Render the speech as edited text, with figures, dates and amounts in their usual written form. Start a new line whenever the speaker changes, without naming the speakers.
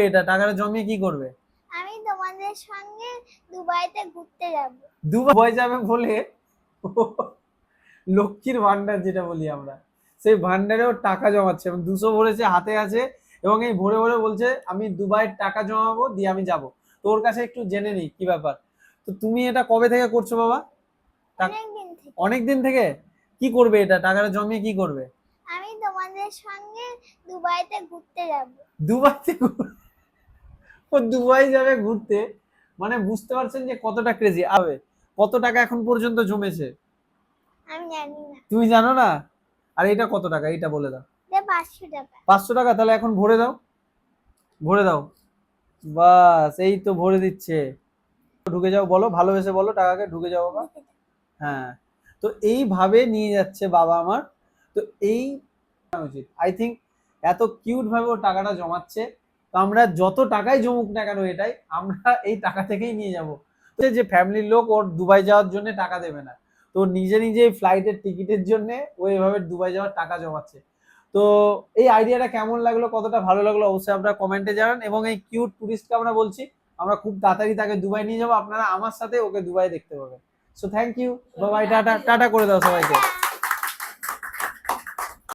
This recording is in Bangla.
এটা টাকাটা জমিয়ে কি করবে?
আমি তোমাদের সঙ্গে দুবাইতে ঘুরতে যাব।
দুবাই যাবে বলে লক্ষ্মীর ভান্ডার যেটা বলি আমরা, সেই ভান্ডারেও টাকা জমাচ্ছে এবং 200 ভরেছে, হাতে আছে, এবং এই ভরে ভরে বলছে আমি দুবাইয়ের টাকা জমাবো, দিয়ে আমি যাব। তোর কাছে একটু জেনে নিই কি ব্যাপার। তো তুমি এটা কবে থেকে করছো বাবা?
অনেকদিন থেকে।
অনেক দিন থেকে। কি করবে এটা টাকাটা জমিয়ে কি করবে?
আমি তোমাদের সঙ্গে দুবাইতে ঘুরতে যাব।
দুবাইতে ও দুবাই যাবে ঘুরতে, মানে বুঝতে পারছেন যে কতটা ক্রেজি আবে। কত টাকা এখন পর্যন্ত জমেছে
আমি জানি না।
তুমি জানো না? আর এটা কত টাকা এটা বলে দাও।
500 টাকা।
500 টাকা, তাহলে এখন ভরে দাও, ভরে দাও। বাস এই তো ভরে দিচ্ছে। ঢুকে যাও, বলো ভালোবেসে বলো টাকাকে ঢুকে যাও বাবা। হ্যাঁ, তো এইভাবে নিয়ে যাচ্ছে বাবা আমার। তো এই উচিত আই থিঙ্ক, এত কিউট ভাবে ও টাকাটা জমাচ্ছে। তো আমরা যত টাকাই জমুক না কেন, এটাই আমরা এই টাকা থেকেই নিয়ে যাব। যে ফ্যামিলির লোক ওর দুবাই যাওয়ার জন্য টাকা দেবে না, তো নিজে নিজে ফ্লাইটের টিকিটের জন্য ও এভাবে দুবাই যাওয়ার টাকা জমাচ্ছে। তো এই আইডিয়াটা কেমন লাগলো, কতটা ভালো লাগলো অবশ্যই আপনারা কমেন্টে জানান। এবং এই কিউট টুরিস্টকে আমরা বলছি আমরা খুব তাড়াতাড়ি তাকে দুবাই নিয়ে যাবো, আপনারা আমার সাথে ওকে দুবাই দেখতে পাবেন। So thank you, bye, tata tata করে দাও সবাইকে।